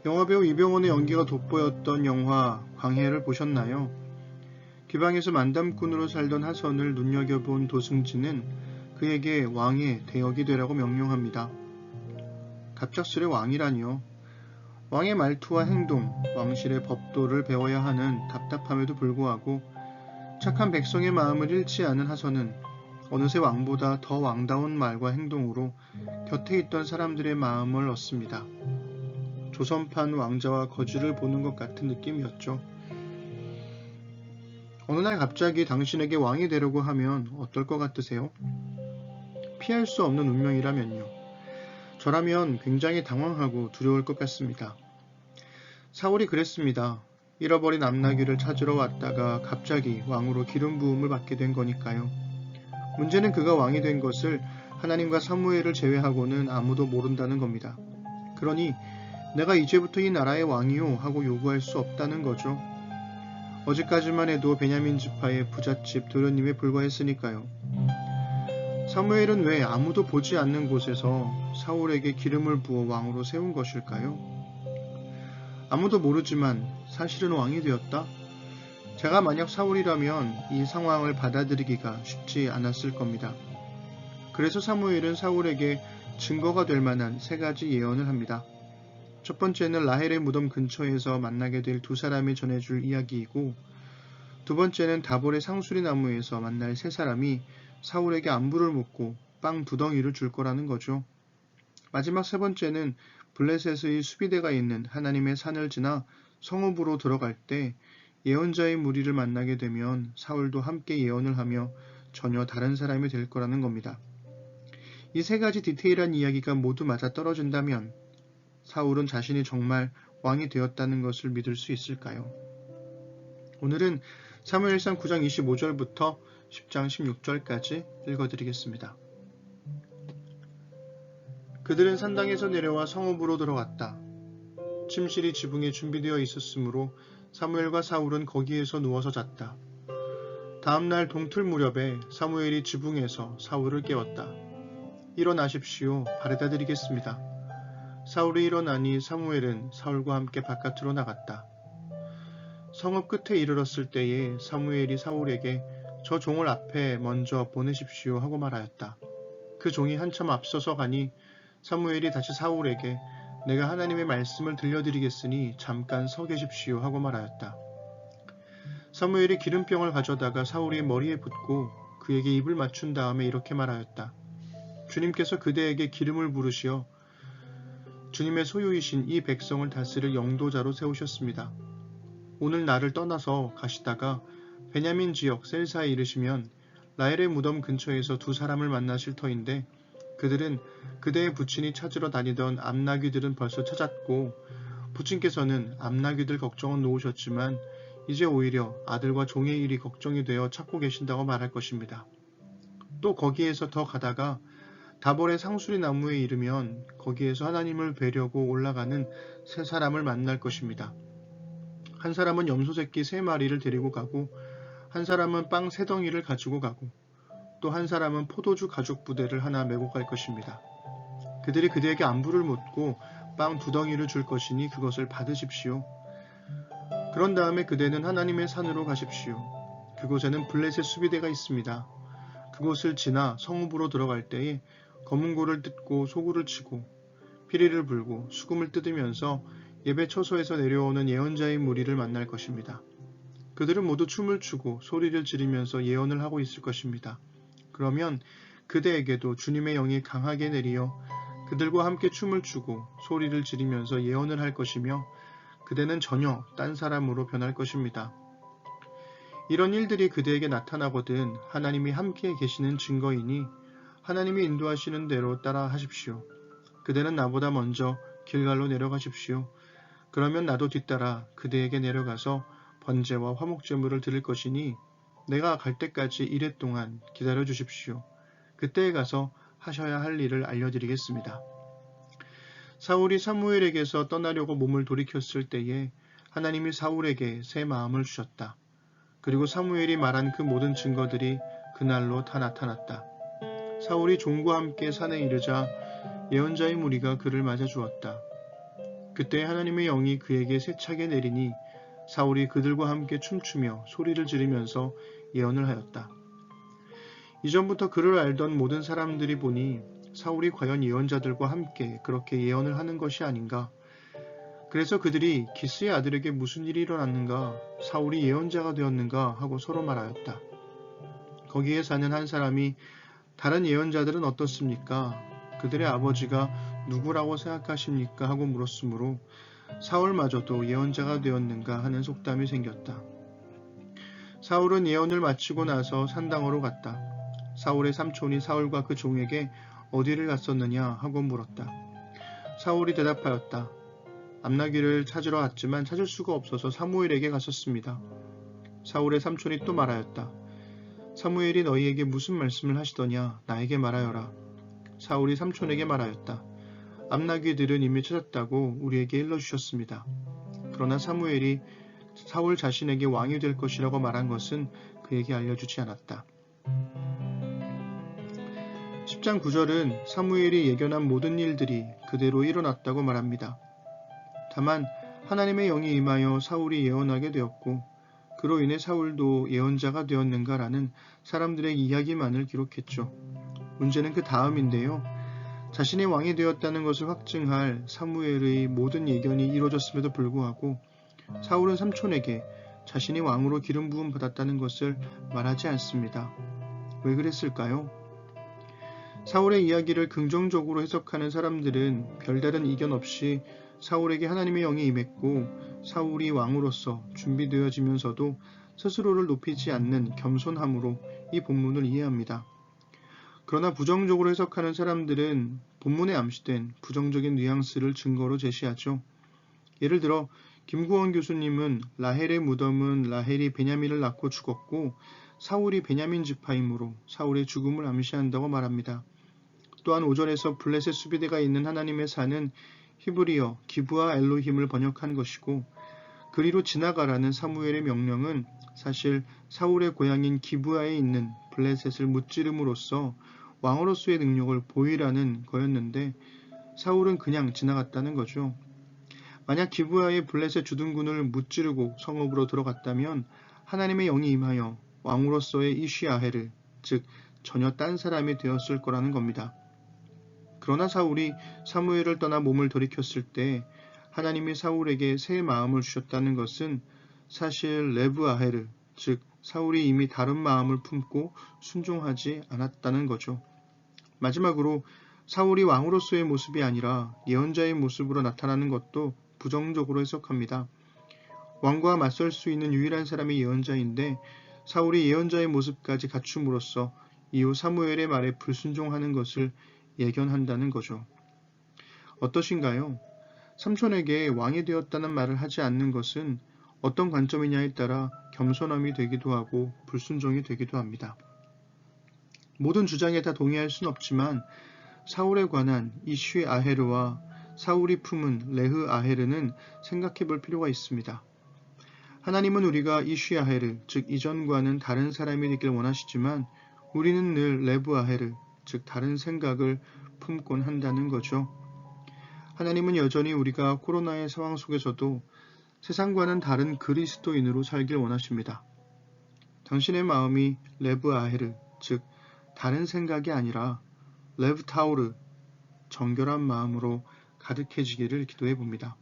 영화배우 이병헌의 연기가 돋보였던 영화 광해를 보셨나요? 기방에서 만담꾼으로 살던 하선을 눈여겨본 도승진은 그에게 왕의 대역이 되라고 명령합니다. 갑작스레 왕이라니요. 왕의 말투와 행동, 왕실의 법도를 배워야 하는 답답함에도 불구하고 착한 백성의 마음을 잃지 않은 하선은 어느새 왕보다 더 왕다운 말과 행동으로 곁에 있던 사람들의 마음을 얻습니다. 조선판 왕자와 거지를 보는 것 같은 느낌이었죠. 어느 날 갑자기 당신에게 왕이 되려고 하면 어떨 것 같으세요? 피할 수 없는 운명이라면요. 저라면 굉장히 당황하고 두려울 것 같습니다. 사울이 그랬습니다. 잃어버린 암나귀를 찾으러 왔다가 갑자기 왕으로 기름 부음을 받게 된 거니까요. 문제는 그가 왕이 된 것을 하나님과 사무엘을 제외하고는 아무도 모른다는 겁니다. 그러니 내가 이제부터 이 나라의 왕이요 하고 요구할 수 없다는 거죠. 어제까지만 해도 베냐민 지파의 부잣집 도련님에 불과했으니까요. 사무엘은 왜 아무도 보지 않는 곳에서 사울에게 기름을 부어 왕으로 세운 것일까요? 아무도 모르지만 사실은 왕이 되었다? 제가 만약 사울이라면 이 상황을 받아들이기가 쉽지 않았을 겁니다. 그래서 사무엘은 사울에게 증거가 될 만한 세 가지 예언을 합니다. 첫 번째는 라헬의 무덤 근처에서 만나게 될 두 사람이 전해줄 이야기이고, 두 번째는 다볼의 상수리 나무에서 만날 세 사람이 사울에게 안부를 묻고 빵 두 덩이를 줄 거라는 거죠. 마지막 세 번째는 블레셋의 수비대가 있는 하나님의 산을 지나 성읍으로 들어갈 때 예언자의 무리를 만나게 되면 사울도 함께 예언을 하며 전혀 다른 사람이 될 거라는 겁니다. 이 세 가지 디테일한 이야기가 모두 맞아떨어진다면 사울은 자신이 정말 왕이 되었다는 것을 믿을 수 있을까요? 오늘은 사무엘상 9장 25절부터 10장 16절까지 읽어드리겠습니다. 그들은 산당에서 내려와 성읍으로 들어갔다. 침실이 지붕에 준비되어 있었으므로 사무엘과 사울은 거기에서 누워서 잤다. 다음날 동틀 무렵에 사무엘이 지붕에서 사울을 깨웠다. 일어나십시오. 바래다 드리겠습니다. 사울이 일어나니 사무엘은 사울과 함께 바깥으로 나갔다. 성읍 끝에 이르렀을 때에 사무엘이 사울에게 저 종을 앞에 먼저 보내십시오 하고 말하였다. 그 종이 한참 앞서서 가니 사무엘이 다시 사울에게 내가 하나님의 말씀을 들려드리겠으니 잠깐 서 계십시오 하고 말하였다. 사무엘이 기름병을 가져다가 사울의 머리에 붓고 그에게 입을 맞춘 다음에 이렇게 말하였다. 주님께서 그대에게 기름을 부으시어 주님의 소유이신 이 백성을 다스릴 영도자로 세우셨습니다. 오늘 나를 떠나서 가시다가 베냐민 지역 셀사에 이르시면 라헬의 무덤 근처에서 두 사람을 만나실 터인데 그들은 그대의 부친이 찾으러 다니던 암나귀들은 벌써 찾았고 부친께서는 암나귀들 걱정은 놓으셨지만 이제 오히려 아들과 종의 일이 걱정이 되어 찾고 계신다고 말할 것입니다. 또 거기에서 더 가다가 다볼의 상수리 나무에 이르면 거기에서 하나님을 뵈려고 올라가는 세 사람을 만날 것입니다. 한 사람은 염소 새끼 3마리를 데리고 가고 한 사람은 빵 3덩이를 가지고 가고 또 한 사람은 포도주 가죽 부대를 하나 메고 갈 것입니다. 그들이 그대에게 안부를 묻고 빵 2덩이를 줄 것이니 그것을 받으십시오. 그런 다음에 그대는 하나님의 산으로 가십시오. 그곳에는 블레셋 수비대가 있습니다. 그곳을 지나 성읍으로 들어갈 때에 검은고를 뜯고 소구를 치고 피리를 불고 수금을 뜯으면서 예배 처소에서 내려오는 예언자의 무리를 만날 것입니다. 그들은 모두 춤을 추고 소리를 지르면서 예언을 하고 있을 것입니다. 그러면 그대에게도 주님의 영이 강하게 내리어 그들과 함께 춤을 추고 소리를 지르면서 예언을 할 것이며 그대는 전혀 딴 사람으로 변할 것입니다. 이런 일들이 그대에게 나타나거든 하나님이 함께 계시는 증거이니 하나님이 인도하시는 대로 따라 하십시오. 그대는 나보다 먼저 길갈로 내려가십시오. 그러면 나도 뒤따라 그대에게 내려가서 번제와 화목제물을 드릴 것이니 내가 갈 때까지 이레 동안 기다려 주십시오. 그때에 가서 하셔야 할 일을 알려드리겠습니다. 사울이 사무엘에게서 떠나려고 몸을 돌이켰을 때에 하나님이 사울에게 새 마음을 주셨다. 그리고 사무엘이 말한 그 모든 증거들이 그날로 다 나타났다. 사울이 종과 함께 산에 이르자 예언자의 무리가 그를 맞아 주었다. 그때 하나님의 영이 그에게 세차게 내리니 사울이 그들과 함께 춤추며 소리를 지르면서 예언을 하였다. 이전부터 그를 알던 모든 사람들이 보니 사울이 과연 예언자들과 함께 그렇게 예언을 하는 것이 아닌가. 그래서 그들이 기스의 아들에게 무슨 일이 일어났는가, 사울이 예언자가 되었는가 하고 서로 말하였다. 거기에 사는 한 사람이 다른 예언자들은 어떻습니까? 그들의 아버지가 누구라고 생각하십니까? 하고 물었으므로 사울마저도 예언자가 되었는가 하는 속담이 생겼다. 사울은 예언을 마치고 나서 산당으로 갔다. 사울의 삼촌이 사울과 그 종에게 어디를 갔었느냐 하고 물었다. 사울이 대답하였다. 암나귀를 찾으러 왔지만 찾을 수가 없어서 사무엘에게 갔었습니다. 사울의 삼촌이 또 말하였다. 사무엘이 너희에게 무슨 말씀을 하시더냐? 나에게 말하여라. 사울이 삼촌에게 말하였다. 암나귀들은 이미 찾았다고 우리에게 일러주셨습니다. 그러나 사무엘이 사울 자신에게 왕이 될 것이라고 말한 것은 그에게 알려주지 않았다. 10장 9절은 사무엘이 예견한 모든 일들이 그대로 일어났다고 말합니다. 다만 하나님의 영이 임하여 사울이 예언하게 되었고 그로 인해 사울도 예언자가 되었는가라는 사람들의 이야기만을 기록했죠. 문제는 그 다음인데요. 자신이 왕이 되었다는 것을 확증할 사무엘의 모든 예견이 이루어졌음에도 불구하고 사울은 삼촌에게 자신이 왕으로 기름 부음 받았다는 것을 말하지 않습니다. 왜 그랬을까요? 사울의 이야기를 긍정적으로 해석하는 사람들은 별다른 이견 없이 사울에게 하나님의 영이 임했고 사울이 왕으로서 준비되어지면서도 스스로를 높이지 않는 겸손함으로 이 본문을 이해합니다. 그러나 부정적으로 해석하는 사람들은 본문에 암시된 부정적인 뉘앙스를 증거로 제시하죠. 예를 들어 김구원 교수님은 라헬의 무덤은 라헬이 베냐민을 낳고 죽었고 사울이 베냐민 지파이므로 사울의 죽음을 암시한다고 말합니다. 또한 5절에서 블레셋 수비대가 있는 하나님의 산은 히브리어 기브아 엘로힘을 번역한 것이고 그리로 지나가라는 사무엘의 명령은 사실 사울의 고향인 기브아에 있는 블레셋을 무찌름으로써 왕으로서의 능력을 보이라는 거였는데 사울은 그냥 지나갔다는 거죠. 만약 기브아의 블레셋 주둔군을 무찌르고 성읍으로 들어갔다면 하나님의 영이 임하여 왕으로서의 이쉬아헬을 즉 전혀 딴 사람이 되었을 거라는 겁니다. 그러나 사울이 사무엘을 떠나 몸을 돌이켰을 때 하나님이 사울에게 새 마음을 주셨다는 것은 사실 레브아헬을 즉 사울이 이미 다른 마음을 품고 순종하지 않았다는 거죠. 마지막으로 사울이 왕으로서의 모습이 아니라 예언자의 모습으로 나타나는 것도 부정적으로 해석합니다. 왕과 맞설 수 있는 유일한 사람이 예언자인데 사울이 예언자의 모습까지 갖춤으로써 이후 사무엘의 말에 불순종하는 것을 예견한다는 거죠. 어떠신가요? 삼촌에게 왕이 되었다는 말을 하지 않는 것은 어떤 관점이냐에 따라 겸손함이 되기도 하고 불순종이 되기도 합니다. 모든 주장에 다 동의할 순 없지만 사울에 관한 이쉬 아헤르와 사울이 품은 레흐 아헤르는 생각해 볼 필요가 있습니다. 하나님은 우리가 이쉬 아헤르, 즉 이전과는 다른 사람이 되길 원하시지만 우리는 늘 레브 아헤르, 즉 다른 생각을 품곤 한다는 거죠. 하나님은 여전히 우리가 코로나의 상황 속에서도 세상과는 다른 그리스도인으로 살길 원하십니다. 당신의 마음이 레브 아헤르, 즉 다른 생각이 아니라 레브 타우르, 정결한 마음으로 가득해지기를 기도해 봅니다.